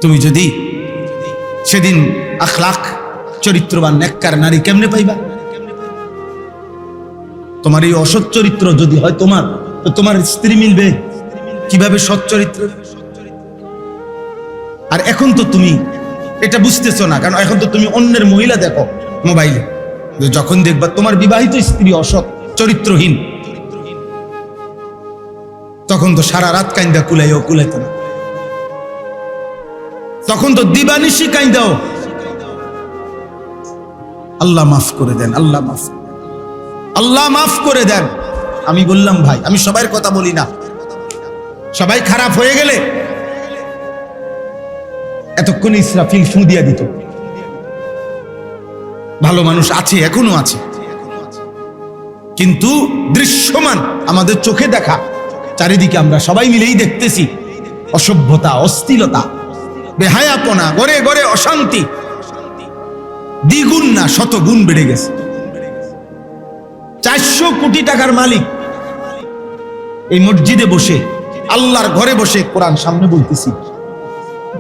তুমি যদি সেদিন আখলাক চরিত্রবান নেককার নারী কেমনে পাইবা? তোমার এই অসৎ চরিত্র যদি হয় তোমার, তো তোমার স্ত্রী মিলবে কিভাবে সৎ চরিত্র? আর এখন তো তুমি এটা বুঝতেছো না, কারণ এখন তো তুমি অন্যের মহিলা দেখো মোবাইলে। যখন দেখবা তোমার বিবাহিত স্ত্রী অসৎ চরিত্রহীন, তখন তো সারা রাত কাইন্দা কুলাইও কুলাইতো না, তখন তো দিবানিশি কাইন্দাও। আল্লাহ মাফ করে দেন, আল্লাহ মাফ, আল্লাহ মাফ করে দেন। আমি বললাম ভাই, আমি সবার কথা বলি না, সবাই খারাপ হয়ে গেলে এতক্ষণ ইসরাফিল ফু দিয়া দিত। ভালো মানুষ আছে, এখনো আছে, কিন্তু দৃশ্যমান আমাদের চোখে দেখা, চারিদিকে আমরা সবাই মিলেই দেখতেছি অসভ্যতা, অশ্লীলতা, বেহায়াপনা, ঘরে ঘরে অশান্তি দ্বিগুণ না শতগুণ বেড়ে গেছে। 400 কোটি টাকার মালিক এই মসজিদে বসে, আল্লাহর ঘরে বসে কোরআন সামনে বলতেছি,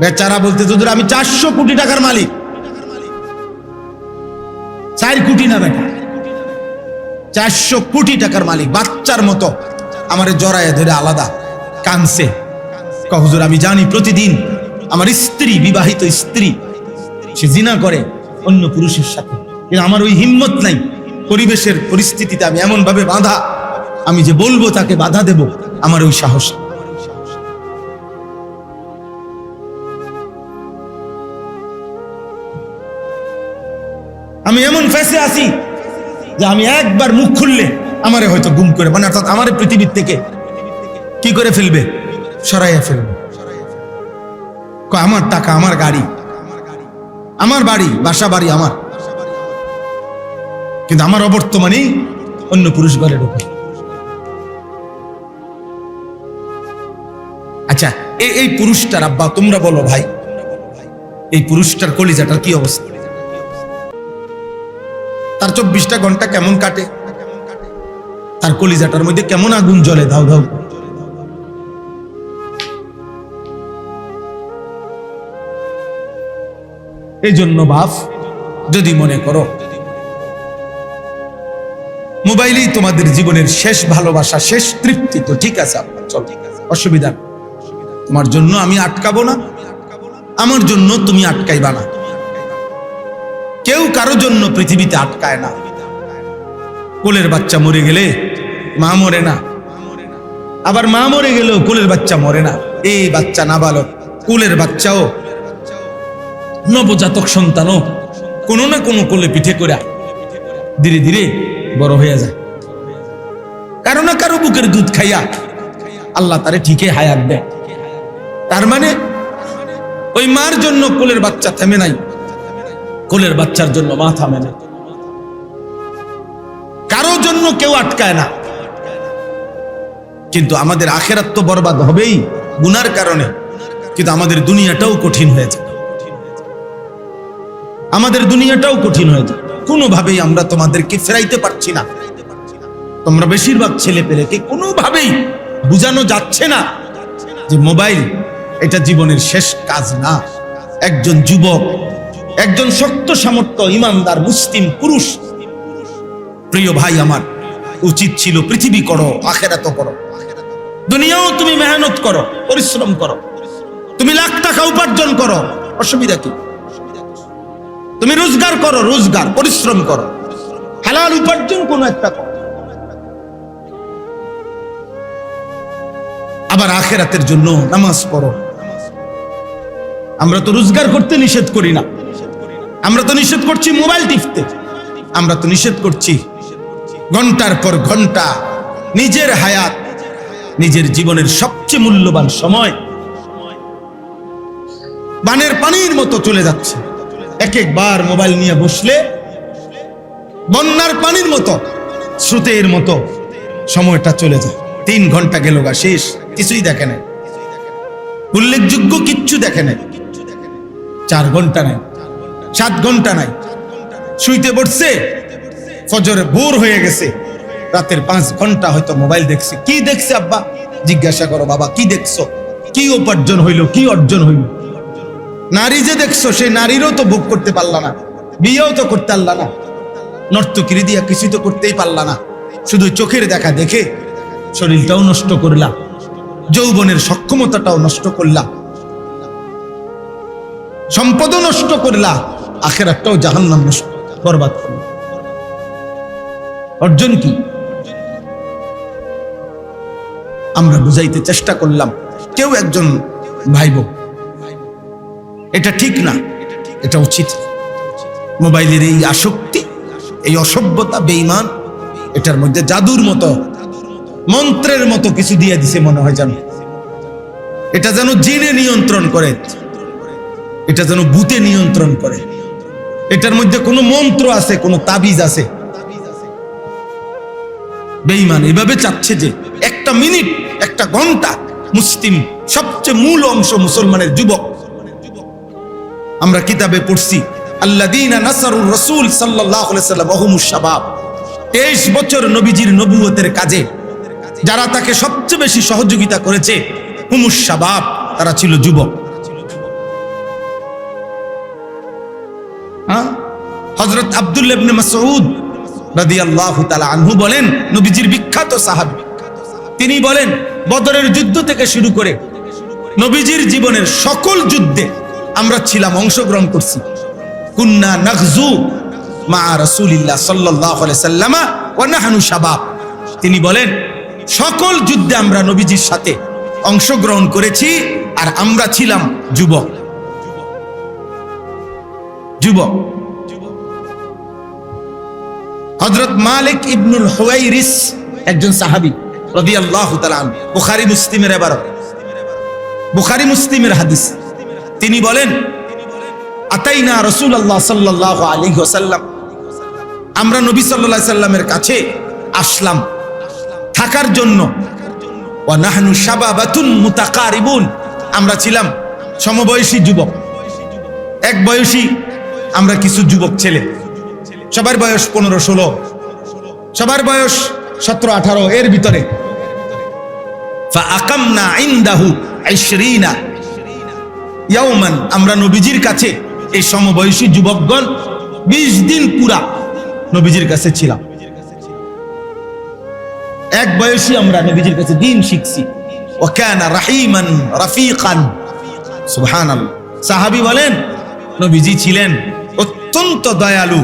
বেচারা বলতে হুজুর আমি 400 কোটি টাকার মালিক। 4 কোটি না বেটা, 400 কোটি টাকার মালিক। বাচ্চার মতো আমারে জড়ায় ধরে আলাদা কানছে, হুজুর আমি জানি প্রতিদিন আমার স্ত্রী, বিবাহিত স্ত্রী, সে জিনা করে অন্য পুরুষের সাথে, কিন্তু আমার ওই হিম্মত নাই, পরিবেশের পরিস্থিতিতে আমি এমন ভাবে বাধা, আমি যে বলবো তাকে বাধা দেব, আমার ওই সাহস। আমি এমন ফেসে আছি যে আমি একবার মুখ খুললে আমারে হয়তো গুম করে, মানে অর্থাৎ আমার পৃথিবীর থেকে কি করে ফেলবে, সরাইয়া ফেলবে। আমার টাকা, আমার গাড়ি, আমার বাড়ি, বাসা বাড়ি আমার, কিন্তু আমার অবর্তমানেই অন্য পুরুষ ঘরে ঢোকে। আচ্ছা, এই পুরুষটার আব্বা তোমরা বলো ভাই, এই পুরুষটার কলিজাটার কি অবস্থা? তার 24টা ঘন্টা কেমন কাটে? তার কলিজাটার মধ্যে কেমন আগুন জ্বলে ধাউ ধাউ? এই জন্য বাপ, যদি মনে করো মোবাইলেই তোমাদের জীবনের শেষ ভালোবাসা, শেষ তৃপ্তি, তো ঠিক আছে আপনার চল, অসুবিধা, তোমার জন্য আমি আটকাবো না, আমার জন্য তুমি আটকাইবা না। কেউ কারো জন্য পৃথিবীতে আটকায় না। কোলের বাচ্চা মরে গেলে মা মরে না, আবার মা মরে গেলেও কোলের বাচ্চা মরে না। এই বাচ্চা নাবালক, কোলের বাচ্চাও, নবজাতক সন্তানও কোনো না কোনো কোলে পিঠে করে ধীরে ধীরে বড় হয়ে যায়। কারো না কারো বুকের দুধ খাইয়া আল্লাহ তারে ঠিকই হায়াত দেয়। তার মানে ওই মার জন্য কোলের বাচ্চা থেমে নাই, কোলের বাচ্চার জন্য মা থামে না। কারো জন্য কেউ আটকায় না। কিন্তু আমাদের আখেরাত তো বরবাদ হবেই গুনার কারণে, কিন্তু আমাদের দুনিয়াটাও কঠিন হয়ে যায়, আমাদের দুনিয়াটাও কঠিন হয়ে যায়। কোনোভাবেই আমরা তোমাদেরকে ফেরাইতে পারছি না। তোমরা বেশিরভাগ ছেলে পেলেকে কোনোভাবেই বুঝানো যাচ্ছে না যে মোবাইল এটা জীবনের শেষ কাজ না। একজন যুবক, একজন শক্ত সামর্থ্য ইমানদার মুসলিম পুরুষ, প্রিয় ভাই আমার, উচিত ছিল পৃথিবী করো, আখেরাত করো, দুনিয়াও তুমি মেহনত করো, পরিশ্রম করো, তুমি লাখ টাকা উপার্জন করো, অসুবিধা কি? তুমি রোজগার করো, রোজগার পরিশ্রম করো, হালাল উপার্জন কোনো একটা করো। আবার আখেরাতের জন্য নামাজ পড়ো। আমরা তো রোজগার করতে নিষেধ করি না, আমরা তো নিষেধ করছি মোবাইল টিপতে, আমরা তো নিষেধ করছি ঘন্টার পর ঘন্টা নিজের হায়াত, নিজের জীবনের সবচেয়ে মূল্যবান সময় বানের পানির মতো চলে যাচ্ছে। এক একবার মোবাইল নিয়ে বসলে বন্যার পানির মতো, স্রোতের মতো সময়টা চলে যায়। 3 ঘন্টা গেল গা, শেষ, কিছুই দেখে নাই, উল্লেখযোগ্য কিচ্ছু দেখে নাই। 4 ঘন্টা নাই, 7 ঘন্টা নাই, শুইতে পড়ছে, ফজরে ভোর হয়ে গেছে, রাতের 5 ঘন্টা হয়তো মোবাইল দেখছে। কি দেখছে আব্বা? জিজ্ঞাসা করো, বাবা কি দেখছো, কি উপার্জন হইল, কি অর্জন হইল? নারী যে দেখছো সেই নারীরও তো ভোগ করতে পারলা না, বিয়েও তো করতে পারলা না, নর্তকীরে দিয়া কিছু তো করতেই পারলা না, শুধু চোখের দেখা দেখে শরীরটাও নষ্ট করলা, যৌবনের সক্ষমতাটাও নষ্ট করলা, সম্পদও নষ্ট করলা, আখিরাতটাও জাহান্নাম নষ্ট বরবাদ করলা। অর্জন কি? আমরা বুঝাইতে চেষ্টা করলাম, কেউ একজন ভাইব এটা ঠিক না, এটা উচিত। মোবাইলের এই আসক্তি, এই অসভ্যতা, বেঈমান, এটার মধ্যে জাদুর মতো, মন্ত্রের মতো কিছু দিয়ে দিছে মনে হয়, যেন এটা যেন জিনে নিয়ন্ত্রণ করে, এটা যেন ভূতে নিয়ন্ত্রণ করে, এটার মধ্যে কোনো মন্ত্র আছে, কোনো তাবিজ আছে। বেঈমান এভাবে চাচ্ছে যে একটা মিনিট, একটা ঘন্টা মুসলিম সবচেয়ে মূল অংশ মুসলমানের যুবক। আমরা কিতাবে পড়ছি আল্লাযীনা নাসারুর রাসূল সাল্লাল্লাহু আলাইহি ওয়াসাল্লাম ওয়া হুমুশ শাবাব। 23 বছর নবীজির নবুয়তের কাজে যারা তাকে সবচেয়ে বেশি সহযোগিতা করেছে, হুমুশ শাবাব, তারা ছিল যুবক। হযরত আব্দুল্লাহ ইবনে মাসউদ রাদিয়াল্লাহু তাআলা আনহু বলেন, নবীজির বিখ্যাত সাহাবী, তিনি বলেন বদরের যুদ্ধ থেকে শুরু করে নবীজির জীবনের সকল যুদ্ধে আমরা ছিলাম, অংশগ্রহণ করছি। কুন্না নাগজু মা রাসূলিল্লাহ সাল্লাল্লাহু আলাইহি সাল্লাম ওয়া নাহনু শাবাব। তিনি বলেন সকল যুদ্ধে আমরা নবীজির সাথে অংশগ্রহণ করেছি, আর আমরা ছিলাম যুবক। যুবক। হযরত মালিক ইবনুল হুয়াইরিস একজন সাহাবী রাদিয়াল্লাহু তাআলা আনহু, বুখারী মুসলিমের ইবারত, বুখারী মুসলিমের হাদিস। তিনি বলেন আতাইনা রাসূলুল্লাহ সাল্লাল্লাহু আলাইহি ওয়াসাল্লাম, আমরা নবী সাল্লাল্লাহু আলাইহি সাল্লামের কাছে আসলাম থাকার জন্য। ওয়া নাহনু শাবাবাতুন মুতাকারিবুন, আমরা ছিলাম সমবয়সী যুবক, এক বয়সী আমরা কিছু যুবক ছেলে, সবার বয়স 15-16, সবার বয়স 17-18, এর ভিতরে। ফাআকামনা ইনদাহু 20 ইয়াওমান, আমরা নবীজির কাছে এই সমবয়সী যুবকগণ 20 দিন পুরা নবীজির কাছে ছিলাম। এক বয়সী আমরা নবীজির কাছে দ্বীন শিখছি। ওয়া কানা রাহিমান রাফিকান, সুবহানাল্লাহ। সাহাবী বলেন নবীজি ছিলেন অত্যন্ত দয়ালু,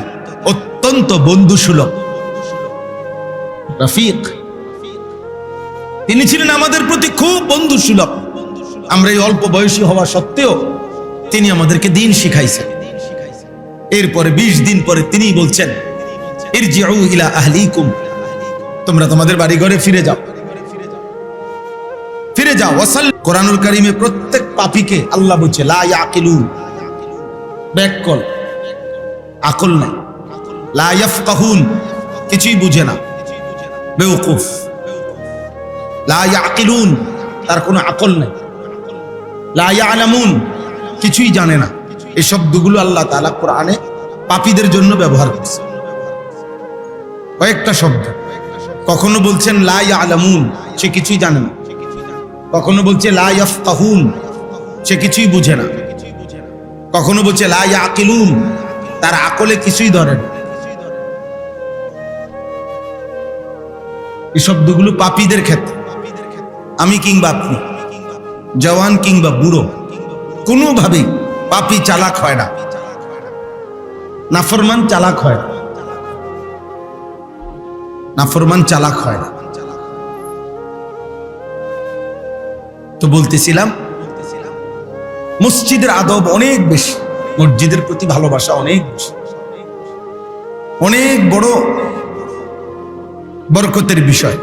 অত্যন্ত বন্ধুসুলভ। রফিক, তিনি ছিলেন আমাদের প্রতি খুব বন্ধুসুলভ। আমরা এই অল্প বয়সী হওয়া সত্ত্বেও তিনি আমাদেরকে দ্বীন শিখাইছেন। এরপরে 20 দিন পরে তিনি বলছেন ইরজিউ ইলা আহলিকুম, তোমরা তোমাদের বাড়ি ঘরে ফিরে যাও, ফিরে যাও। ওয়াসাল, কোরআনুল কারীমে প্রত্যেক পাপীকে আল্লাহ বলছে লা ইয়াকিলুন, ব্যাককল, আকল নাই, লা ইয়াফকাহুন, কিছুই বুঝে না, বেওকুফ, লা ইয়াকিলুন, তার কোনো আকল নাই, লা ইয়ালামুন, কিছুই জানে না। এই শব্দগুলো আল্লাহ তাআলা কোরআনে পাপীদের জন্য ব্যবহার করছে, কয়েকটা শব্দ। কখনো বলছেন লা ইয়ালামুন, সে কিছুই জানে না, কখনো বলছে লা ইয়াফকাহুন, সে কিছুই বুঝে না, কখনো বলছে লা ইয়াকিলুন, তার আকলে কিছুই ধরে না। এই শব্দগুলো পাপীদের ক্ষেত্রে। আমি কিংবা আপনি, জওয়ান কিংবা বুড়ো, কোনোভাবেই পাপী চালাক হয় না, নাফরমান চালাক হয় না, নাফরমান চালাক হয় না। তো বলতেছিলাম মসজিদের আদব অনেক বেশি, মসজিদের প্রতি ভালোবাসা অনেক বেশি, অনেক বড় বরকতের বিষয়।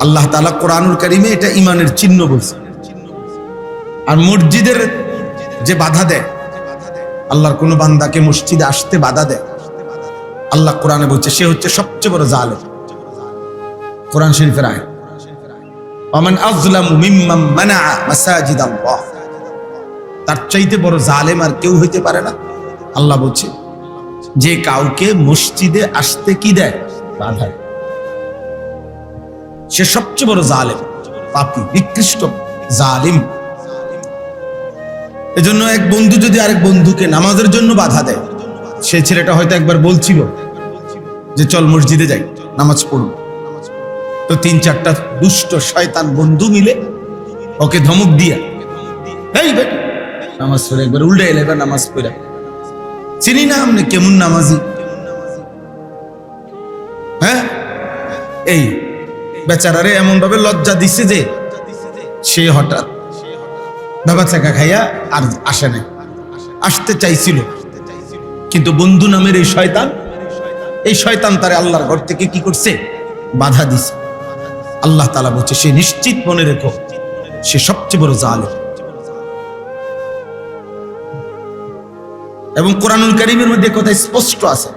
আল্লাহ তাআলা কোরআনুল কারীমে এটা ঈমানের চিহ্ন বলছে। আর মসজিদের যে বাধা দেয়, আল্লাহর কোন বান্দাকে মসজিদে আসতে বাধা দেয়, আল্লাহ কোরআনে বলছে সে হচ্ছে সবচেয়ে বড় জালেম। কোরআন শরীফের আয়াত, ওয়ামান আযলামু মিম্মান মানাআ মাসাজিদাল্লাহ, তার চাইতে বড় জালেম আর কেউ হইতে পারে না। আল্লাহ বলছে যে কাউকে মসজিদে আসতে কি দেয়, বাধা দেয়, সে সবচেয়ে বড় জালেম, পাপী, নিকৃষ্ট জালিম। এজন্য এক বন্ধু যদি আরেক বন্ধুকে নামাজের জন্য বাধা দেয়, সেই ছেলেটা হয়তো একবার বলছিল যে চল মসজিদে যাই, নামাজ পড়ব। তো 3-4টা দুষ্ট শয়তান বন্ধু মিলে ওকে ধমক দিয়া, এই বেটা নামাজ পড়ে, একবার উল্টে এলে এবার নামাজ পড়া, চিনি না আপনি কেমন নামাজি, হ্যাঁ? এই বেচারারে এমন ভাবে লজ্জা দিছে যে সে হঠাৎ বাবা চাকা খাইয়া আর আসে নাই। আসতে চাইছিল, কিন্তু বন্ধু নামের এই শয়তান তারে আল্লাহর ঘর থেকে কি করছে? বাধা দিছে। আল্লাহ তাআলা বলছে সে নিশ্চিত মনে রেখো সে সবচেয়ে বড় জালেম। এবং কোরআনুল কারীমের মধ্যে কথা স্পষ্ট আছে,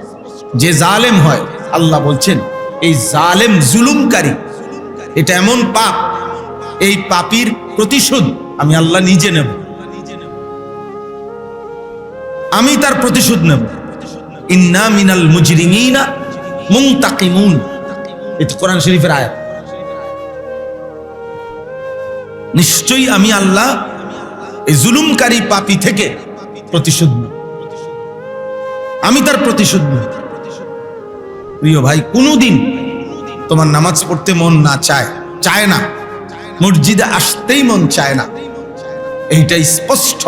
যে জালেম হয় আল্লাহ বলছেন এই জালেম জুলুমকারী, এটা এমন পাপ, এই পাপীর প্রতিশোধ আমি আল্লাহ নিজে নেব, আমি তার প্রতিশোধ নেব। ইন্না মিনাল মুজরিমিনা মুনতাকিমুন, এটা কোরআন শরীফের আয়াত। নিশ্চয়ই আমি আল্লাহ এই জুলুমকারী পাপী থেকে প্রতিশোধ নেব, আমি তার প্রতিশোধ নেব। প্রিয় ভাই, কোনোদিন তোমার নামাজ পড়তে মন না চায় না, মসজিদে আসতেই মন চায় না, এইটাই স্পষ্ট,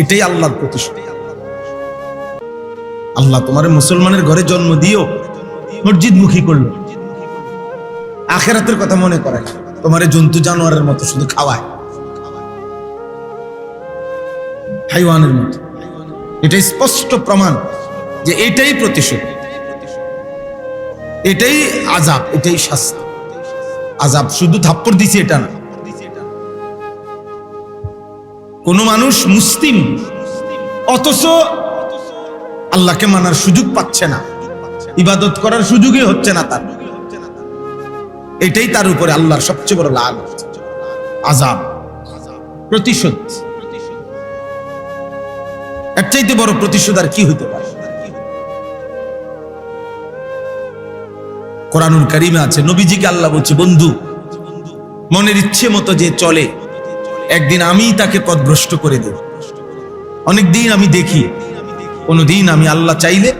এটাই আল্লাহর প্রতিশোধ। আল্লাহ তোমার মুসলমানের ঘরে জন্ম দিও, মসজিদমুখী করলো, আখিরাতের কথা মনে করে না, তোমারে জন্তু জানোয়ারের মতো শুধু খাওয়ায়, হাইওয়ানের মতো। এটাই স্পষ্ট প্রমাণ যে এটাই প্রতিশোধ, এটাই আযাব, এটাই শাস্তি। আযাব শুধু থাপ্পড় দিছে এটা না। কোন মানুষ মুসলিম অথচ আল্লাহকে মানার সুযোগ পাচ্ছে না, ইবাদত করার সুযোগই হচ্ছে না তার, এটাই তার উপরে আল্লাহর সবচেয়ে বড় লানত, আযাব, প্রতিশোধ। এর চাইতে বড় প্রতিশোধ আর কি হইতে পারে? কোরআনুল কারীমে আছে, নবীজিকে আল্লাহ বলছে বন্ধু মনের ইচ্ছে মতো যে চলে, একদিন আমি তাকে পথভ্রষ্ট করে দেব। অনেকদিন আমি দেখি, কোনদিন আমি আল্লাহ চাইলে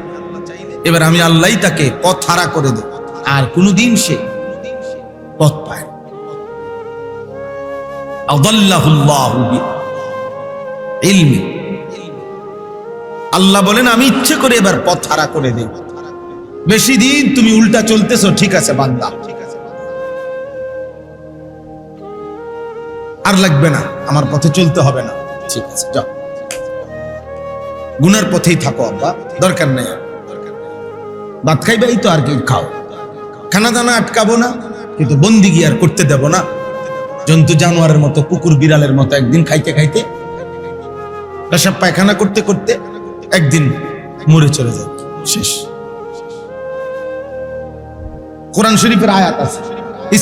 এবার আমি আল্লাহই তাকে পথ হারা করে দেব, আর কোনদিন সে পথ পায়। আদাল্লাহুল্লাহু বিইলমি, আল্লাহ বলেন আমি ইচ্ছে করে এবার পথ হারা করে দেব। বেশি দিন তুমি উল্টা চলতেছো, ঠিক আছে বান্দা, আর লাগবে না, আমার পথে চলতে হবে না, ঠিক আছে যাও, গুনার পথেই থাকো আব্বা, দরকার নেই। ভাত খাইবে এই তো, আর কি খাও, খানা দানা আটকাবো না, কিন্তু বন্দিগি আর করতে দেব না। জন্তু জানোয়ারের মতো, কুকুর বিড়ালের মতো একদিন খাইতে খাইতে, পেশাব পায়খানা করতে করতে একদিন মরে চলে যায়, শেষ। কোরআন শরীফের আয়াত আছে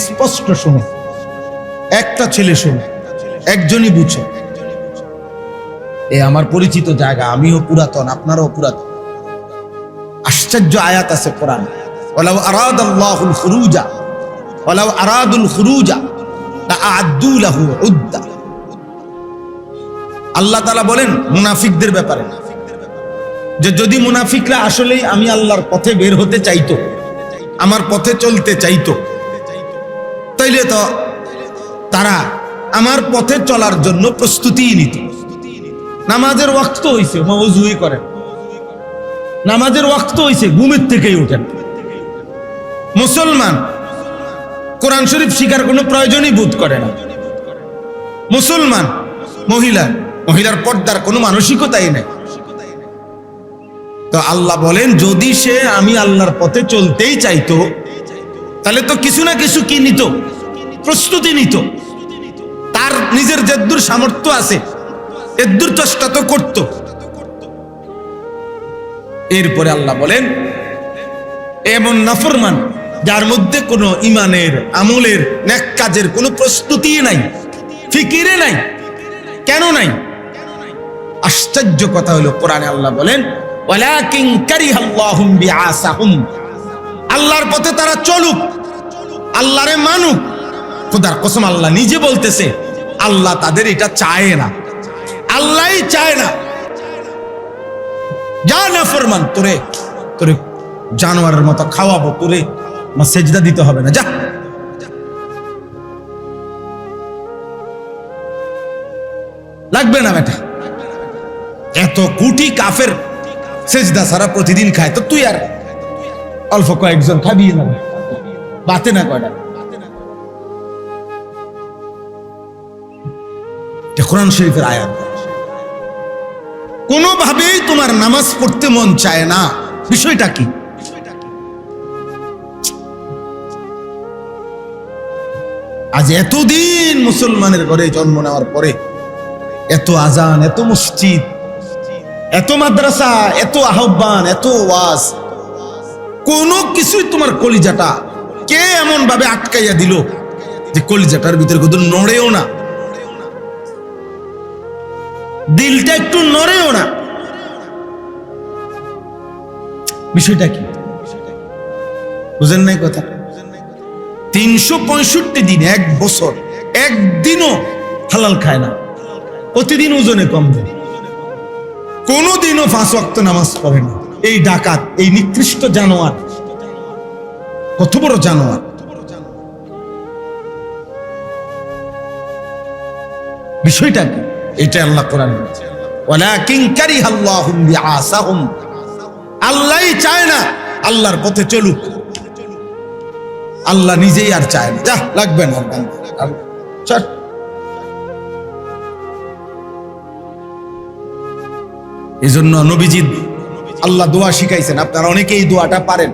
স্পষ্ট, শুনো, একটা ছেলে শুনো, একজনই বুঝো। এ আমার পরিচিত জায়গা, আমিও পুরাতন, আপনারাও পুরাতন। আশ্চর্য আয়াত আছে কোরআন, ওয়ালাউ আরাদাল্লাহুল খুরুজা ওয়ালাউ আরাদুল খুরুজা লাআদ্দু লাহু উদ্দা। আল্লাহ তাআলা বলেন মুনাফিকদের ব্যাপারে যে যদি মুনাফিকরা আসলেই আমি আল্লাহর পথে বের হতে চাইতো, আমার পথে চলতে চাইতো, তাইলে তো তারা আমার পথে চলার জন্য প্রস্তুতি নিত। নামাজের ওয়াক্ত হইছে, ওযুই করেন, নামাজের ওয়াক্ত হইছে, ঘুমের থেকেই ওঠেন। মুসলমান কোরআন শরীফ শিখার কোনো প্রয়োজনই বোধ করে না। মুসলমান মহিলার পর্দার কোনো মানসিকতাই নেই। তো আল্লাহ বলেন যদি সে আমি আল্লাহর পথে চলতেই চাইতো, তাহলে তো কিছু না কিছু কি নিত, প্রস্তুতি নিত, তার নিজের যদ্দূর সামর্থ্য আছে এদ্দূর চেষ্টা তো করত। এরপরে আল্লাহ বলেন এমন নাফরমান যার মধ্যে কোনো ইমানের, আমলের, নেক কাজের কোনো প্রস্তুতি নাই, ফিকিরে নাই। কেন নাই? আশ্চর্য কথা হলো কোরআনে আল্লাহ বলেন ওয়ালাকিন কারিহাল্লাহুম বিআসাহুম, আল্লাহর পথে তারা চলুক, আল্লাহরে মানুক। খোদার কসম আল্লাহ নিজে বলতেছে আল্লাহ তাদের এটা চায় না, আল্লাহই চায় না। যা না ফরমান, তোরে তোরে জানোয়ারের মতো খাওয়াবো, তোরে আমার সেজদা দিতে হবে না, যা। লাগবে না বেটা। এত কোটি কাফের সেজদা সারা প্রতিদিন খায়, তো তুই আর অল্প কয়েকজন খাবি না, বাতে না কয়টা। কোরআন শরীফের আয়াত। কোনোভাবেই তোমার নামাজ পড়তে মন চায় না, বিষয়টা কি? আজ এতদিন মুসলমানের ঘরে জন্ম নেওয়ার পরে এত আজান, এত মসজিদ, এত মাদ্রাসা, এত আহ্বান, এত ওয়াজ, কোনো কিছুই তোমার কলিজাটা কে এমন ভাবে আটকাইয়া দিল যে কলিজাটার ভিতরে কত নড়েও না, দিলটা একটু নড়েও না। বিষয়টা কি বুঝেন নাই কথা? 365 দিন, এক বছর একদিনও হালাল খায় না, প্রতিদিন ওজনে কম দেয়, কোনদিনও 5 ওয়াক্ত নামাজ পড়ে না। এই ডাকাত, এই নিকৃষ্ট জানোয়ার, কত বড় জানোয়ার! বিষয়টা কি? এটা আল্লাহ কোরআন বলেছে, ওয়ালাকিন কারিহাল্লাহুম বিআসাহুম। আল্লাহই চায় না আল্লাহর পথে চলুক, আল্লাহ নিজেই আর চায় না। যা, লাগবে না। এই জন্য নবীজি আল্লাহ দোয়া শিখাইছেন, আপনারা অনেকেই এই দোয়াটা পারেন।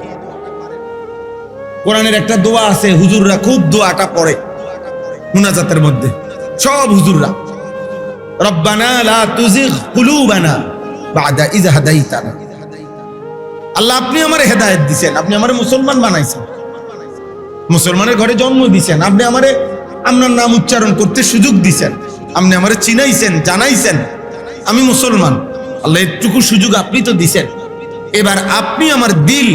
কোরআনের একটা দোয়া আছে, হুজুররা খুব দোয়াটা পড়ে মুনাজাতের মধ্যে, সব হুজুররা। রব্বানা লা তুজিগ কুলুবানা বাদা ইয হাদাইতানা। আল্লাহ, আপনি আমারে হেদায়েত দিবেন, আপনি আমারে মুসলমান বানাইছেন, মুসলমানের ঘরে জন্ম দিয়েছেন, আপনি আমারে আপনার নাম উচ্চারণ করতে সুযোগ দিয়েছেন, আপনি আমারে চিনাইছেন, জানাইছেন আমি মুসলমান। আল্লাহ, এটুকু সুযোগ আপনি তো দিয়েছেন, এবার আপনি আমার দিল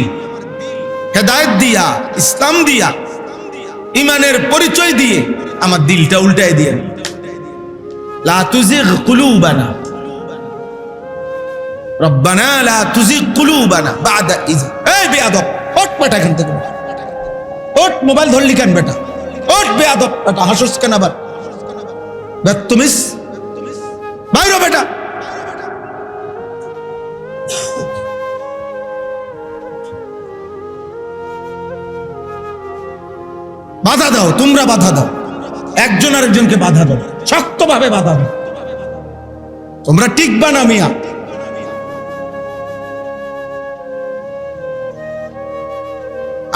হেদায়েত দিয়া, ইসলাম দিয়া, ইমানের পরিচয় দিয়ে আমার দিলটা উল্টায় দিয়ে, লা তুজিগ কুলুবানা, রব্বানা লা তুজিগ কুলুবানা বাদা ইয। এই বেয়াদব, ওঠ বেটা এখান থেকে, ওঠ, মোবাইল ধরলি কেন বেটা? ওঠ বেয়াদব বেটা, হাসুস কেন আবার? বদতমিজ, বাইরো বেটা। বাধা দাও, তোমরা বাধা দাও, একজন আরেকজনকে বাধা দাও, শক্তভাবে বাধা দাও। তোমরা টিকবা না মিয়া।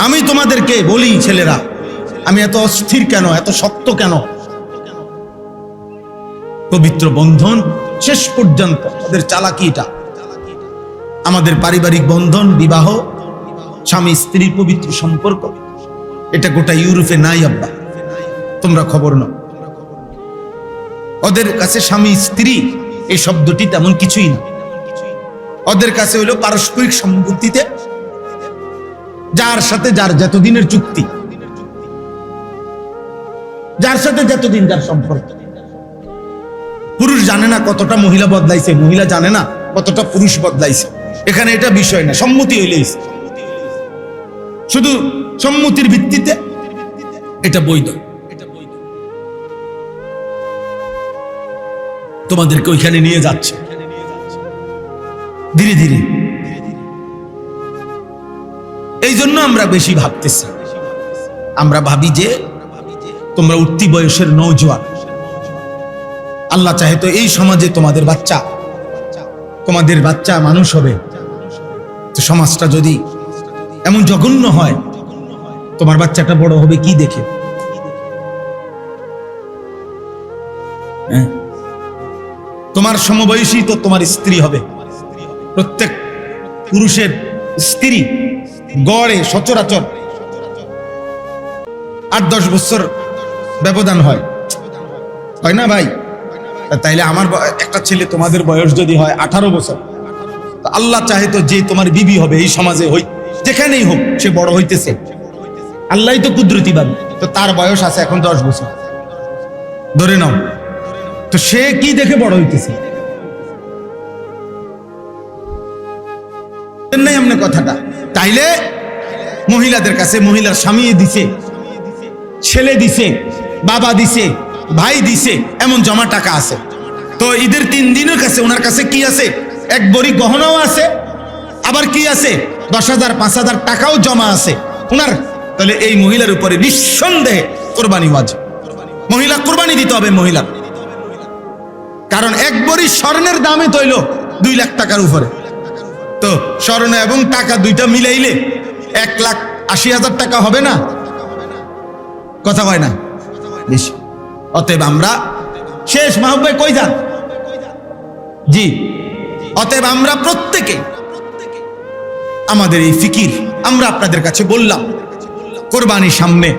আমি তোমাদেরকে বলি ছেলেরা, আমি এত অস্থির কেন, এত শক্ত কেন? পবিত্র বন্ধন শেষ পর্যন্ত ওদের চালাকিটা, আমাদের পারিবারিক বন্ধন, বিবাহ, স্বামী স্ত্রীর পবিত্র সম্পর্ক, এটা গোটা ইউরোপে নাই আব্বা, তোমরা খবর নাও। ওদের কাছে স্বামী স্ত্রী এই শব্দটি তেমন কিছুই না, ওদের কাছে হলো পারস্পরিক সম্পত্তিতে যার সাথে যার যতদিনের চুক্তি, যার সাথে যতদিন যার সম্পর্ক। পুরুষ জানে না কতটা মহিলা বদলাইছে, মহিলা জানে না কতটা পুরুষ বদলাইছে, এখানে এটা বিষয় না, সম্মতি হইলেই শুধু সম্মতির ভিত্তিতে এটা বৈধ। তোমাদেরকে ওইখানে নিয়ে যাচ্ছে ধীরে ধীরে। এই জন্য আমরা বেশি ভাবতেছি, আমরা ভাবি যে তোমরা উঠতি বয়সের নওজোয়ান, আল্লাহ চাহে তো এই সমাজে তোমাদের বাচ্চা মানুষ হবে। তো সমাজটা যদি এমন জঘন্য হয়, তোমার বাচ্চাটা বড় হবে কি দেখে? তোমার সমবয়সী তো তোমার স্ত্রী হবে। প্রত্যেক পুরুষের স্ত্রী গড়ে সচরাচর 8-10 বছর ব্যবধান হয় না ভাই? তাইলে আমার একটা ছেলে তোমাদের বয়স যদি হয় 18 বছর, আল্লাহ চাহে তো যে তোমার বিবি হবে এই সমাজে যেখানেই হোক, সে বড় হইতেছে, আল্লাহই তো কুদরতিবান, তো তার বয়স আছে এখন 10 বছর ধরে নাও, তো সে কি দেখে বড় হইতেছে? নাই এমনি কথাটা। তাইলে মহিলাদের কাছে মহিলার স্বামী দিছে, ছেলে দিছে, বাবা দিছে, ভাই দিছে, এমন জমা টাকা আছে। তো ঈদের 3 দিনের কাছে ওনার কাছে কি আছে? এক বড়ি গহনাও আছে, আবার কি আছে 10,000 5,000 টাকাও জমা আছে ওনার। তাহলে এই মহিলার উপরে নিঃসন্দেহে কোরবানি ওয়াজিব। মহিলা কোরবানি দিতে হবে মহিলা, কারণ এক বড়ি স্বর্ণের দামে তৈল 2 লাখ টাকার উপরে। তো স্বর্ণ এবং টাকা দুইটা মিলাইলে 1,80,000 টাকা হবে না? কথা কয় না বেশি। অতএব আমরা শেষ মাহবুব ভাই কই যান? জি, অতএব আমরা প্রত্যেকে আমাদের এই ফিকির আমরা আপনাদের কাছে বললাম, কোরবানি সামনে,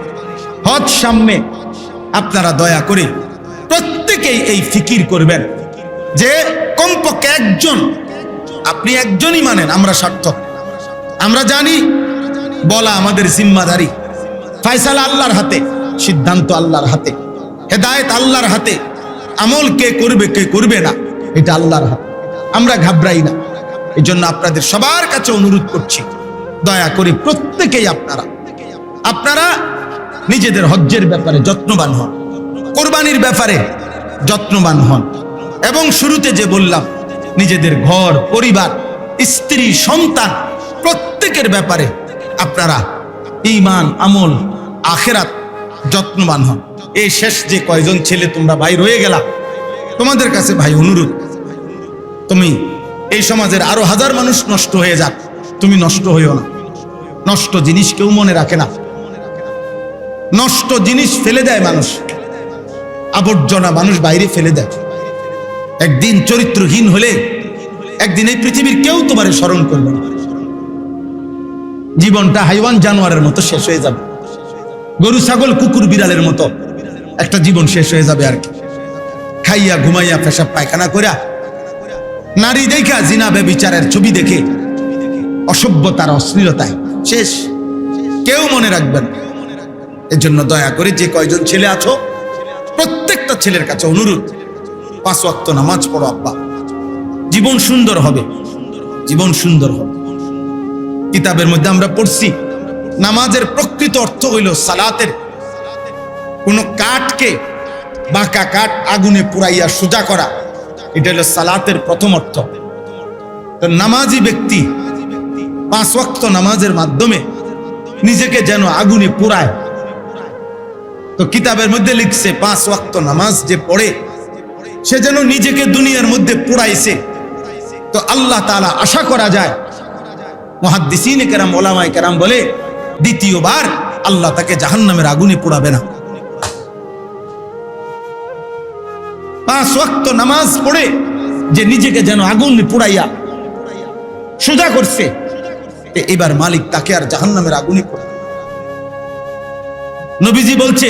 হজ সামনে, আপনারা দয়া করে প্রত্যেকেই এই ফিকির করবেন যে কমপক্ষে একজন, আপনি একজনই মানেন আমরা সার্থক। আমরা জানি বলা আমাদের জিম্মাদারি, ফয়সালা আল্লাহর হাতে, সিদ্ধান্ত আল্লাহর হাতে, হেদায়েত আল্লাহর হাতে, আমল কে করবে কে করবে না এটা আল্লাহর হাতে। আমরা ঘাবড়াই না। এই জন্য আপনাদের সবার কাছে অনুরোধ করছি, দয়া করে প্রত্যেকেই আপনারা নিজেদের হজ্জের ব্যাপারে যত্নবান হন, কোরবানির ব্যাপারে যত্নবান হন, এবং শুরুতে যে বললাম নিজেদের ঘর পরিবার, স্ত্রী সন্তান প্রত্যেকের ব্যাপারে আপনারা ঈমান আমল আখিরাত যত্নবান হন। এই শেষ যে কয়জন ছেলে তোমরা ভাই রয়ে গেলা, তোমাদের কাছে ভাই অনুরোধ, তুমি এই সমাজের আরো 1000 মানুষ নষ্ট হয়ে যাক, তুমি নষ্ট হইও না। নষ্ট জিনিস কেউ মনে রাখে না, নষ্ট জিনিস ফেলে দেয় মানুষ, আবর্জনা মানুষ বাইরে ফেলে দেয়। একদিন চরিত্রহীন হলে একদিন এই পৃথিবীর কেউ তোমারে স্মরণ করবে না। জীবনটা হাইওয়ান জানোয়ারের মতো শেষ হয়ে যাবে, গরু ছাগল কুকুর বিড়ালের মতো একটা জীবন শেষ হয়ে যাবে আর কি। খাইয়া ঘুমাইয়া পেশাব পায়খানা কইরা, নারী দেখা জিনা ব্যভিচারের ছবি দেখে, অসভ্যতার অশ্লীলতায় শেষ, কেউ মনে রাখবেন। এজন্য দয়া করে যে কয়জন ছেলে আছো প্রত্যেকটা ছেলের কাছে অনুরোধ, 5 ওয়াক্ত নামাজ পড়ো আব্বা, জীবন সুন্দর হবে, জীবন সুন্দর হবে। কিতাবের মধ্যে আমরা পড়ছি নামাজের প্রকৃত অর্থ হইল সালাতের কোন কাঠকে, বাঁকা কাঠ আগুনে পুরাইয়া সোজা করা, এটা হলো সালাতের প্রথম অর্থ। তো নামাজি ব্যক্তি 5 ওয়াক্ত নামাজের মাধ্যমে নিজেকে যেন আগুনে পুরায়। তো কিতাবের মধ্যে লিখছে 5 ওয়াক্ত নামাজ যে পড়ে সে যেন নিজেকে দুনিয়ার মধ্যে পুরাইছে। তো আল্লাহ তাআলা আশা করা যায়, মুহাদ্দিসিনে কেরাম ওলামায়ে কেরাম বলে দ্বিতীয়বার আল্লাহ তাকে জাহান্নামের আগুনে পোড়াবে না। 5 ওয়াক্ত নামাজ পড়ে যে নিজেকে যেন আগুনে পুড়াইয়া সোজা করছে, এবার মালিক তাকে আর জাহান্নামের আগুনে পোড়াবে। নবীজি বলছে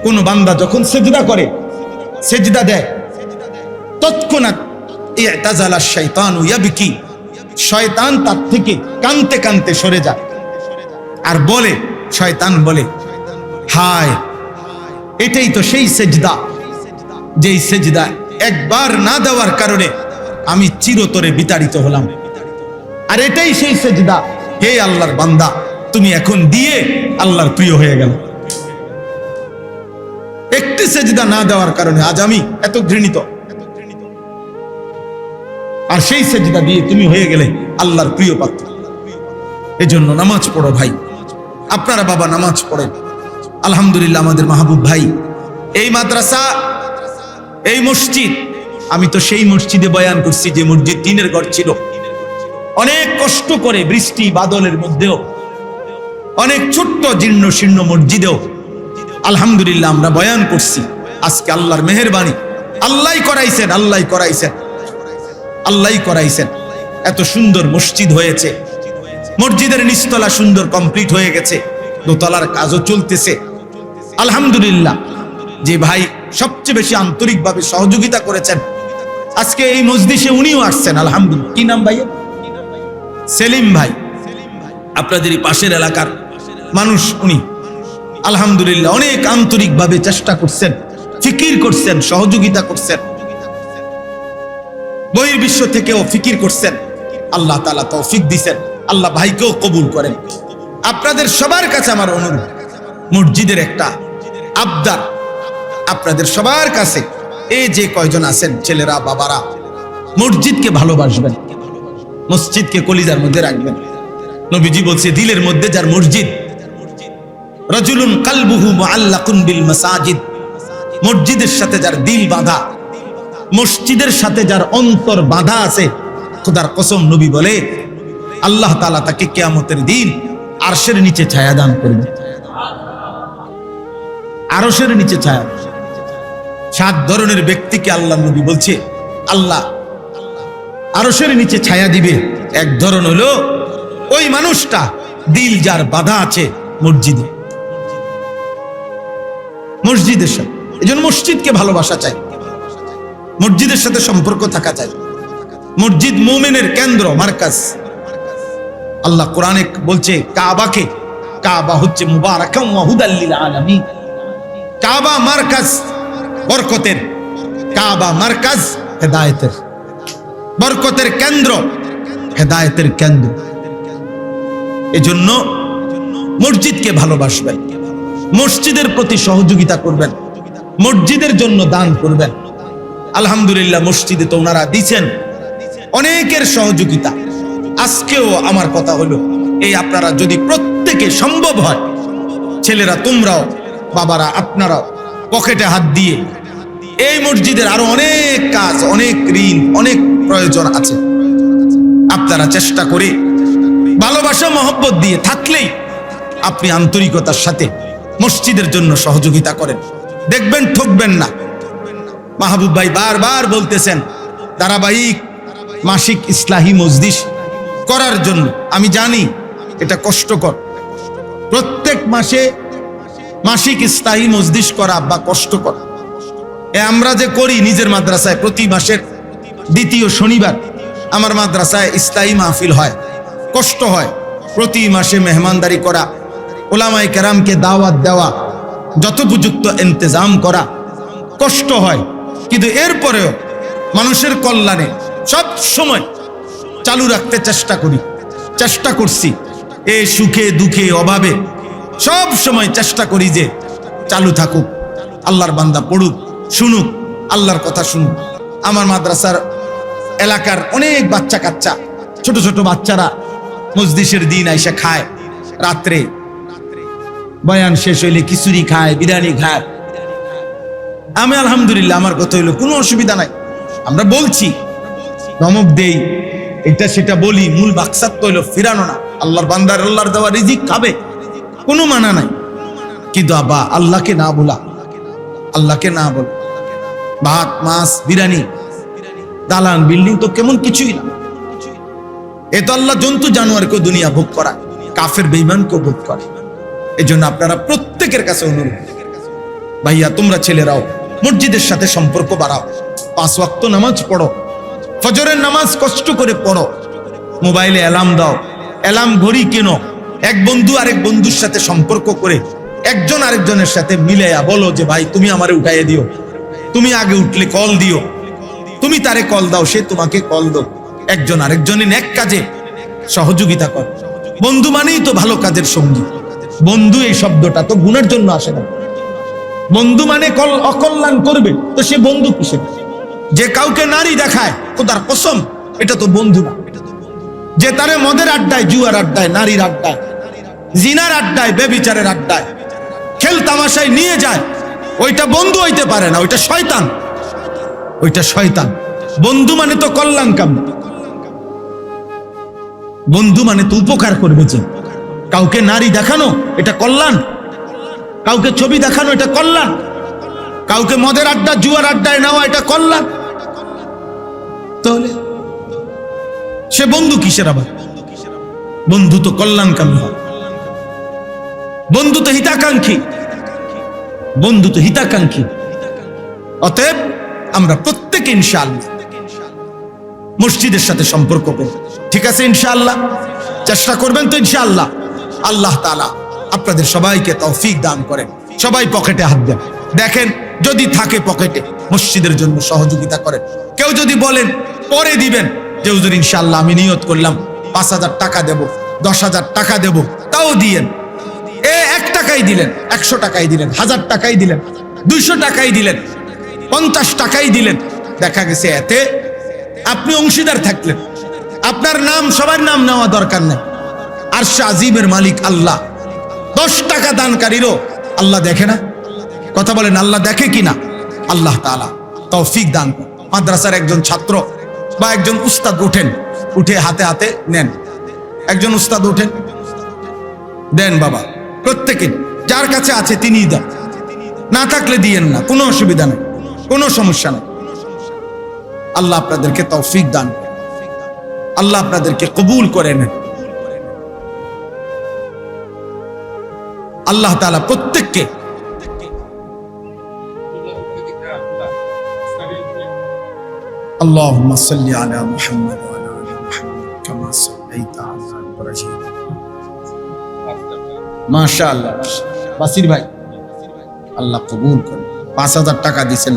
কোন বান্দা যখন সেজদা করে, সেজদা দেয়, তৎক্ষণাৎ ইতাজালা শাইতানু ইয়াবকি, শয়তান তার থেকে কানতে কানতে সরে যায় আর বলে, শয়তান বলে, হায় এটাই তো সেই সেজদা যেই সেজদা একবার না দেওয়ার কারণে আমি চিরতরে বিতাড়িত হলাম, আর এটাই সেই সেজদা হে আল্লাহর বান্দা তুমি এখন দিয়ে আল্লাহর প্রিয় হয়ে গেল। একটি সেজদা না দেওয়ার কারণে আজ আমি এত ঘৃণিত, আর সেই সেজদা দিয়ে তুমি হয়ে গেলে আল্লাহর প্রিয় পাত্র। এজন্য নামাজ পড়ো ভাই, আপনারা বাবা নামাজ পড়েন। আলহামদুলিল্লাহ আমাদের মাহবুব ভাই, এই মাদ্রাসা, এই মসজিদ, আমি তো সেই মসজিদে বয়ান করছি যে মসজিদ টিনের ঘর ছিল, অনেক কষ্ট করে বৃষ্টি বাদলের মধ্যেও, অনেক ছোট্ট জীর্ণ শীর্ণ মসজিদেও আলহামদুলিল্লাহ আমরা বয়ান করছি। আজকে আল্লাহর মেহেরবানি, আল্লাহই করাইছেন, আল্লাহই করাইছেন, আল্লাহই করাইছেন, এত সুন্দর মসজিদ হয়েছে। মসজিদের নিচতলা সুন্দর কমপ্লিট হয়ে গেছে, দোতলার কাজও চলতেছে। আলহামদুলিল্লাহ যে ভাই সবচেয়ে বেশি আন্তরিকভাবে সহযোগিতা করেছেন আজকে এই মজলিসে, উনিও আসছেন। আলহামদুলিল্লাহ, কি নাম ভাই? সেলিম ভাই, আপনাদের এই পাশের এলাকার মানুষ উনি। আলহামদুলিল্লাহ অনেক আন্তরিকভাবে চেষ্টা করছেন, ফিকির করছেন, সহযোগিতা করছেন, বহির্বিশ্ব থেকেও ফিকির করছেন। আল্লাহ তাআলা তৌফিক দিয়েছেন, আল্লাহ ভাইকেও কবুল করেন। আপনাদের সবার কাছে আমার অনুরোধ, মসজিদের একটা আবদার, আপনাদের সবার কাছে, এই যে কয়জন আছেন ছেলেরা বাবারা, মসজিদকে ভালোবাসবেন, মসজিদকে কলিজার মধ্যে রাখবেন। নবীজি বলছে দিলের মধ্যে যার মসজিদ, রাজুলুন কালবুহু মুআল্লাকুন বিল মাসাজিদ, মসজিদের সাথে যার দিল বাঁধা, মসজিদের সাথে যার অন্তর বাঁধা আছে, খোদার কসম নবী বলে আল্লাহ তাআলা তাকে কিয়ামতের দিন আরশের নিচে ছায়া দান করবে। আরশের নিচে ছায়া। 7 ধরনের ব্যক্তিকে আল্লাহ নবী বলছে আল্লাহ আরশের নিচে ছায়া দিবে। এক ধরন হলো ওই মানুষটা দিল যার বাঁধা আছে মসজিদে, মসজিদের সাথে। এজন্য মসজিদকে ভালোবাসা চাই, মসজিদের সাথে সম্পর্ক থাকা চাই। মসজিদ মুমিনের কেন্দ্র, মারকাজ। আল্লাহ কোরআনে বলছে কাবাকে, কাবা হচ্ছে মুবারাকাম ওয়া হুদাল লিল আলামিন। কাবা মারকাজ বরকতের, কাবা মারকাজ হেদায়েতের, বরকতের কেন্দ্র, হেদায়েতের কেন্দ্র। এজন্য মসজিদকে ভালোবাসবেন, মসজিদের প্রতি সহযোগিতা করবেন, মসজিদের জন্য দান করবেন। আলহামদুলিল্লাহ মসজিদে তো ওনারা দিচ্ছেন অনেকের সহযোগিতা। আজকেও আমার কথা হলো এই আপনারা যদি প্রত্যেকে সম্ভব হয়, ছেলেরা তোমরাও, বাবারা আপনারাও পকেটে হাত দিয়ে, এই মসজিদের আরো অনেক কাজ, অনেক ঋণ, অনেক প্রয়োজন আছে, আপনারা চেষ্টা করে ভালোবাসা মহব্বত দিয়ে থাকলেই আপনি আন্তরিকতার সাথে মসজিদের জন্য সহযোগিতা করেন, দেখবেন ঠকবেন না। মাহবুব ভাই বারবার বলতেছেন ধারাবাহিক মাসিক ইসলাহি মজলিস করার জন্য। আমি জানি এটা কষ্টকর, প্রত্যেক মাসে মাসিক ইসলাহি মজলিস করা বা কষ্টকর। আমরা যে করি নিজের মাদ্রাসায় প্রতি মাসের দ্বিতীয় শনিবার আমার মাদ্রাসায় ইসলাহি মাহফিল হয়, কষ্ট হয়। প্রতি মাসে মেহমানদারি করা, ওলামায়ে কেরামকে দাওয়াত দেওয়া, যথোপযুক্ত ইন্তজাম করা, কষ্ট হয়। কিন্তু এরপরেও মানুষের কল্যাণে সব সময় চালু রাখতে চেষ্টা করি, চেষ্টা করছি। এই সুখে দুঃখে অভাবে সব সময় চেষ্টা করি যে চালু থাকুক, আল্লাহর বান্দা পড়ুক, শুনুক, আল্লাহর কথা শুনুক। আমার মাদ্রাসার এলাকার অনেক বাচ্চা কাচ্চা, ছোট ছোট বাচ্চারা মজলিসের দিন আইসা খায়, রাত্রে বয়ান শেষ হইলে খিচুড়ি খায়, বিরিয়ানি খায়। আমি আলহামদুলিল্লাহ, আমার কথা হইলো কোনো অসুবিধা নাই, আমরা বলছি, ধমক দেই, এটা সেটা বলি, মূল মাকসাদ তো হইলো ফিরানো না। আল্লাহর বান্দার আল্লাহর দেওয়া রিজিক খাবে, কোনো মানা নাই। কিন্তু আবা আল্লাহকে না বলা, আল্লাহকে না বলা, ভাত মাছ বিরিয়ানি দালান বিল্ডিং তো কেমন কিছুই না। এ তো আল্লাহ জন্তু জানোয়ারকেও দুনিয়া ভোগ করা, কাফের বেঈমানকেও ভোগ করে। এই জন্য আপনারা প্রত্যেকের কাছে অনুরোধ, ভাইয়া তোমরা ছেলেরাও মসজিদের সাথে সম্পর্ক বাড়াও, 5 ওয়াক্ত নামাজ পড়ো, ফজরের নামাজ কষ্ট করে পড়ো, মোবাইলে অ্যালার্ম দাও, অ্যালার্ম ঘড়ি কেনো, এক বন্ধু আরেক বন্ধুর সাথে সম্পর্ক করে একজন আরেকজনের সাথে মিলাইয়া বলো যে ভাই তুমি আমারে উঠাইয়া দিও, তুমি আগে উঠলে কল দিও, তুমি তারে কল দাও, সে তোমাকে কল দাও। একজন আরেকজনের নেক কাজে সহযোগিতা কর। বন্ধু মানেই তো ভালো কাজের সঙ্গী। বন্ধু এই শব্দটা তো গুণের জন্য আসে না। বন্ধু মানে অকল্যাণ করবে, তো সে বন্ধু কিসের? যে কাউকে নারী দেখায়, খোদার কসম এটা তো বন্ধু না। যে তারে মদের আড্ডায়, জুয়ার আড্ডায়, নারীর আড্ডায়, জিনার আড্ডায়, বেবিচারের আড্ডায়, খেল তামাশায় নিয়ে যায়, ওইটা বন্ধু হইতে পারে না, ওইটা শয়তান, ওইটা শয়তান। বন্ধু মানে তো কল্যাণকামী, বন্ধু মানে তো উপকার করবে। যে কাউকে নারী দেখানো এটা কল্যাণ, কাউকে ছবি দেখানো এটা কল্যাণ, কাউকে মদের আড্ডা জুয়ার আড্ডায় নেওয়া এটা কল্যাণ। তাহলে সে বন্ধু কিসের? আবার বন্ধু তো কল্যাণকামী হয়, বন্ধু তো হিতাকাঙ্ক্ষী, বন্ধু তো হিতাকাঙ্ক্ষী। অতএব আমরা প্রত্যেকে ইনশাআল্লাহ মসজিদের সাথে সম্পর্ক করব, ঠিক আছে? ইনশাআল্লাহ চেষ্টা করবেন তো ইনশাআল্লাহ। আল্লাহ তাআলা আপনাদের সবাইকে তৌফিক দান করেন। সবাই পকেটে হাত দেন, দেখেন যদি থাকে পকেটে মসজিদের জন্য সহযোগিতা করেন। কেউ যদি বলেন পরে দিবেন, যে হুজুর ইনশাআল্লাহ আমি নিয়ত করলাম 5,000 টাকা দেব, 10,000 টাকা দেব, তাও দিয়েন। 1 টাকাই দিলেন, 100 টাকাই দিলেন, 1000 টাকাই দিলেন, 200 টাকাই দিলেন, 50 টাকাই দিলেন। দেখা গেছে এতে আপনি অংশীদার থাকলেন। আপনার নাম সবার নাম নেওয়া দরকার নেই। আরশ আজিমের মালিক আল্লাহ। 10 টাকা দানকারীরও আল্লাহ দেখে না? কথা বলেন, আল্লাহ দেখে কিনা? আল্লাহ তাআলা তৌফিক দান করেন। মাদ্রাসার একজন ছাত্র বা একজন উস্তাদ উঠেন, উঠে হাতে হাতে নেন। একজন উস্তাদ উঠেন, দেন বাবা, প্রত্যেকে যার কাছে আছে তিনিই দেন, না থাকলে দিয়েন না, কোনো অসুবিধা নেই, কোনো সমস্যা নেই। আল্লাহ আপনাদেরকে তৌফিক দান করেন, আল্লাহ আপনাদেরকে কবুল করে নেন। আল্লাহ তাআলা প্রত্যেককে اللهم صل على محمد وعلى ال محمد كما صليت على ابراهيم মাশাআল্লাহ। বাসির ভাই আল্লাহ কবুল করুন। 5,000 টাকা দিয়েছেন,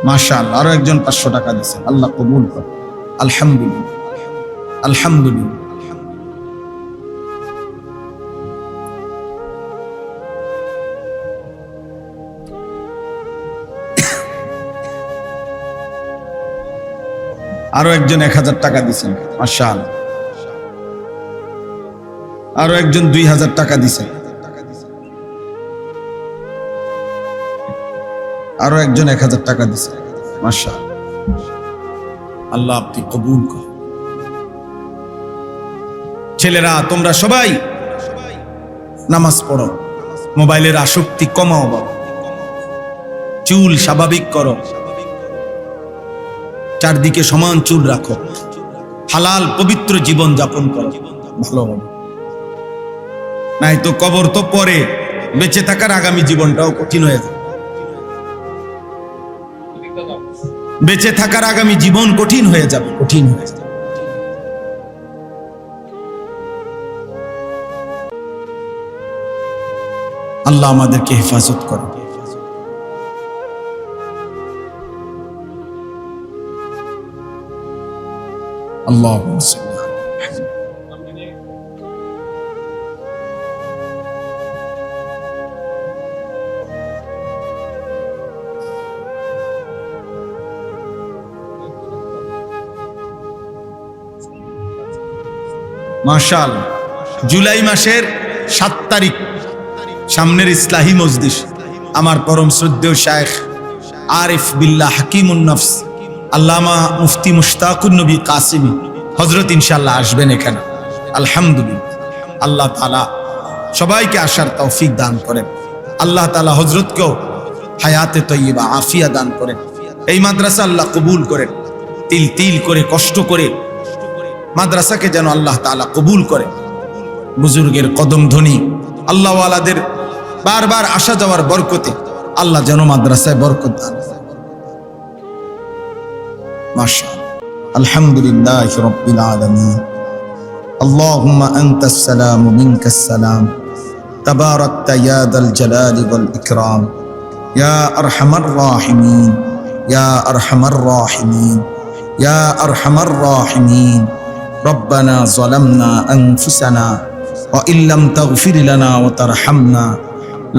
মাশাআল্লাহ। আরো একজন 500 টাকা দিয়েছেন, আল্লাহ কবুল করুন। আলহামদুলিল্লাহ, আলহামদুলিল্লাহ। আরো একজন 1,000 টাকা দিয়েছেন, মাশাআল্লাহ। আরো একজন 2,000 টাকা দিয়েছেন, আরো একজন 1,000 টাকা দিয়েছেন, মাশাআল্লাহ। আল্লাহ আপনি কবুল করুন। ছেলেরা তোমরা সবাই নামাজ পড়ো, মোবাইলের আসক্তি কমাও বাবা, চুল স্বাভাবিক করো, চারদিকে সমান চুল রাখো, হালাল পবিত্র জীবন যাপন করো, ভালো হবে। নাই তো কবর তো পরে, বেঁচে থাকার আগামী জীবনটাও কঠিন হয়ে যাবে। বেঁচে থাকার আগামী জীবন কঠিন হয়ে যাবে, কঠিন হয়ে যাবে। আল্লাহ আমাদেরকে হেফাজত করো। اللهم صل على محمد। মাশাআল্লাহ। জুলাই মাসের 7 তারিখ সামনের ইসলাহি মজলিস আমার পরম শ্রদ্ধেয় শায়েখ আরিফ বিল্লাহ হাকিমুন নফস আল্লামা মুফতি মুশতাকুন নবী কাসিমি হযরত ইনশাআল্লাহ আসবেন এখানে। আলহামদুলিল্লাহ। আল্লাহ তাআলা সবাইকে আসার তৌফিক দান করেন। আল্লাহ তাআলা হযরতকেও হায়াতে তয়্যিবা আফিয়া দান করেন। এই মাদ্রাসা আল্লাহ কবুল করেন। তিল তিল করে কষ্ট করে মাদ্রাসাকে যেন আল্লাহ তাআলা কবুল করে। বুজুর্গের কদম ধ্বনি, আল্লাহওয়ালাদের বারবার আসা যাওয়ার বরকতে আল্লাহ যেন মাদ্রাসায় বরকত দান। মাশাআল্লাহ। আলহামদুলিল্লাহি রাব্বিল আলামিন। আল্লাহুম্মা আনতাস সালামু মিনকাস সালাম। তাবারাকতা ইয়া দাল জালালি ওয়াল ইকরাম। ইয়া আরহামার রাহিমিন, ইয়া আরহামার রাহিমিন, ইয়া আরহামার রাহিমিন। রব্বানা যালামনা আনফুসানা ওয়া ইল্লাম তাগফির লানা ওয়া তারহামনা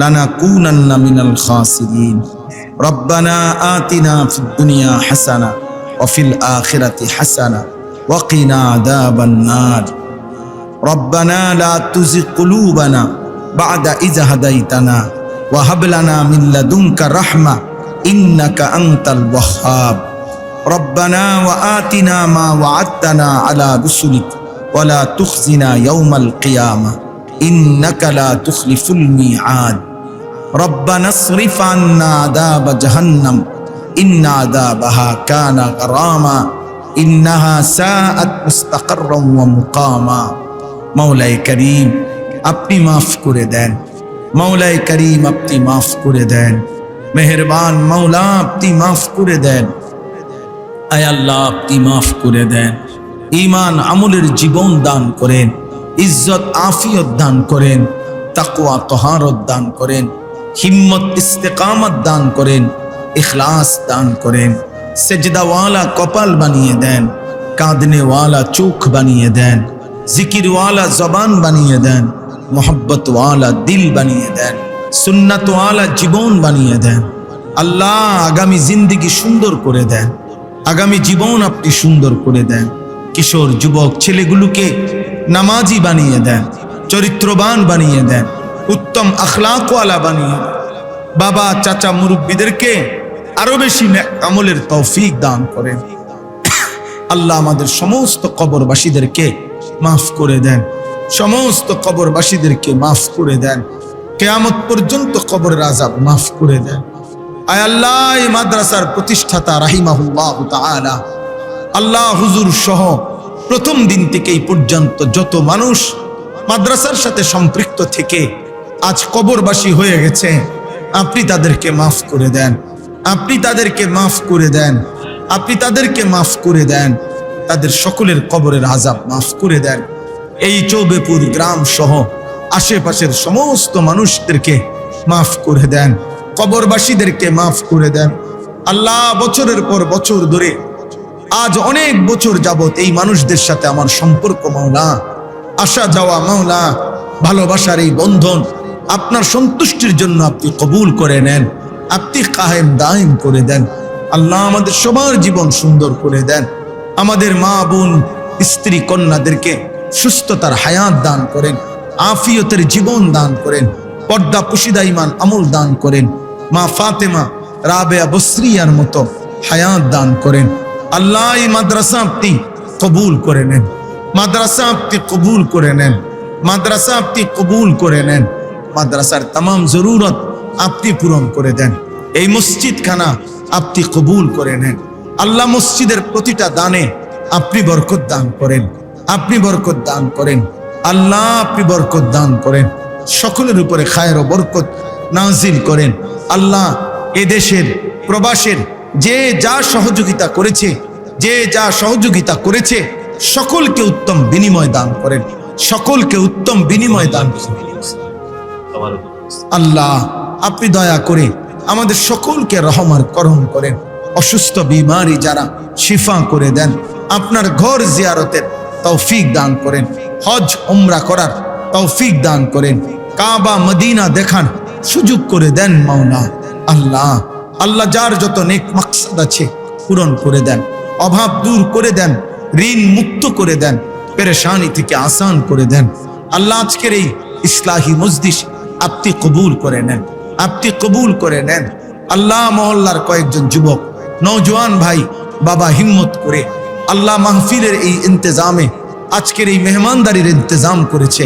লানাকুনান্না মিনাল খাসিরিন। রব্বানা আতিনা ফিদ দুনিয়া হাসানা ওয়া ফিল আখিরাতি হাসানা ওয়া কিনা আযাবান নার। রব্বানা লা তুযিগ কুলুবানা বা'দা ইয হাদাইতানা ওয়া হাব লানা মিন লাদুনকা রাহমা ইন্নাকা আনতাল ওয়াহ্হাব। রব্বানা ওয়া আতিনা মা ওয়া'আদতানা আলা রুসুলিক ওয়া লা তুখজিনা ইয়াওমাল কিয়ামাহ ইন্নাকা লা তুখলিফুল মিআদ। রব্বানা ইসরিফ আন্না আযাব জাহান্নাম ইন্না আযাবাহা কানা গরামা ইন্নাহা সাআত মুস্তাকাররাম ওয়া মুকামা। মাওলায়ে করিম আপনি মাফ করে দেন, মাওলায়ে করিম আপনি মাফ করে দেন, মেহেরবান মাওলা আপনি মাফ করে দেন। আয় আল্লাহ আপনি মাফ করে দেন। ঈমান আমলের জীবন দান করেন, ইজ্জত আফিয়ত দান করেন, তাকওয়া তহারত দান করেন, হিম্মত ইস্তেকামত দান করেন, ইখলাস দান করেন, সেজদাওয়ালা কপাল বানিয়ে দেন। কাঁদনে ওয়ালা চোখ বানিয়ে দেন, জিকির ওয়ালা জবান বানিয়ে দেন, মোহব্বত ওয়ালা দিল বানিয়ে দেন, সুন্নাত ওয়ালা জীবন বানিয়ে দেন। আল্লাহ আগামী জিন্দেগি সুন্দর করে দেন, আগামী জীবন আপনি সুন্দর করে দেন। কিশোর যুবক ছেলেগুলোকে নামাজি বানিয়ে দেন, চরিত্রবান বানিয়ে দেন, উত্তম আখলাকওয়ালা বানিয়ে দেন। বাবা চাচা মুরব্বীদেরকে আরো বেশি নেক আমলের তৌফিক দান করেন। আল্লাহ আমাদের সমস্ত কবরবাসীদেরকে মাফ করে দেন, সমস্ত কবরবাসীদেরকে মাফ করে দেন, কিয়ামত পর্যন্ত কবরের আযাব মাফ করে দেন। আয় আল্লাহ, এই মাদ্রাসার প্রতিষ্ঠাতা রাহিমাহুল্লাহ তাআলা, আল্লাহ হুজুর সহ প্রথম দিন থেকে এই পর্যন্ত যত মানুষ মাদ্রাসার সাথে সম্পৃক্ত থেকে আজ কবরবাসী হয়ে গেছে, আপনি তাদেরকে মাফ করে দেন, আপনি তাদেরকে মাফ করে দেন, আপনি তাদেরকে মাফ করে দেন, তাদের সকলের কবরের আযাব মাফ করে দেন। এই চৌবেপুর গ্রাম সহ আশেপাশের সমস্ত মানুষদেরকে মাফ করে দেন, কবরবাসীদেরকে মাফ করে দেন। আল্লাহ, বছরের পর বছর ধরে আজ অনেক বছর যাবত এই মানুষদের সাথে আমার সম্পর্ক মাওলা, আসা যাওয়া মাওলা, ভালোবাসার এই বন্ধন আপনার সন্তুষ্টির জন্য আপনি কবুল করে নেন, আপনি কায়েম দায়েম করে দেন। আল্লাহ, আমাদের সবার জীবন সুন্দর করে দেন, আমাদের মা বোন স্ত্রী কন্যাদেরকে সুস্থতার হায়াত দান করেন, আফিয়তের জীবন দান করেন, পর্দা পুশিদা ঈমান আমল দান করেন, মা ফাতেমা রাবেয়া বসরিয়ার মতো হায়াত দান করেন। আল্লাহ, এই মাদ্রাসা আপনি কবুল করে নেন, মাদ্রাসা আপনি কবুল করে নেন, মাদ্রাসা আপনি কবুল করে নেন। মাদ্রাসার तमाम জরুরত আপনি পূরণ করে দেন, এই মসজিদখানা আপনি কবুল করে নেন। আল্লাহ, মসজিদের প্রতিটা দানে আপনি বরকত দান করেন, আপনি বরকত দান করেন। আল্লাহ, আপনি বরকত দান করেন, সকলের উপরে খায়ের ও বরকত নাজিল করেন। আল্লাহ, এদেশের প্রবাসের যে যা সহযোগিতা করেছে, যে যা সহযোগিতা করেছে, সকলকে উত্তম বিনিময় দান করেন, সকলকে উত্তম বিনিময় দান করেন। আল্লাহ, আপনি দয়া করে আমাদের সকলকে রহমার করম করেন, অসুস্থ বিমারি যারা শিফা করে দেন, আপনার ঘর জিয়ারতের তৌফিক দান করেন, হজ উমরা করার তৌফিক দান করেন, কাবা মদিনা দেখার সুযোগ করে দেন মাওলা। আল্লাহ, আল্লাহ যার যত নেক মাকসাদ আছে পূরণ করে দেন, অভাব দূর করে দেন, ঋণ মুক্ত করে দেন, পেরেশানি থেকে আসান করে দেন। আল্লাহ, আজকের এই ইসলাহি মজলিস আপনি কবুল করে নেন, আপনি কবুল করে নেন। আল্লাহ, মহল্লার কয়েকজন যুবক নওজোয়ান ভাই বাবা হিম্মত করে আল্লাহ মাহফিলের এই ইন্তজামে আজকের এই মেহমানদারির ইন্তজাম করেছে,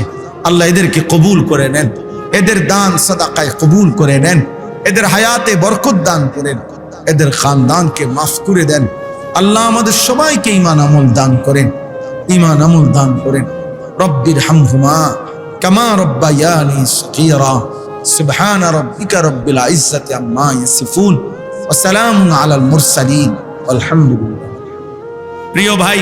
আল্লাহ এদেরকে কবুল করে নেন, এদের দান সাদাকায় কবুল করে নেন, এদের হায়াতে বরকত দান করেন, এদের খানদানকে মাফ করে দেন। আল্লাহ, আমাদের সবাইকে ঈমান আমল দান করেন, ঈমান আমল দান করেন। রব্বির হামহুমা কামা রব্বায়ানি সগীরা। সুবহান রাব্বিকা রব্বিল ইজ্জাতি আম্মা ইয়াসিফুন ওয়া সালামুন আলাল মুরসালিন ওয়ালহামদুলিল্লাহ। প্রিয় ভাই,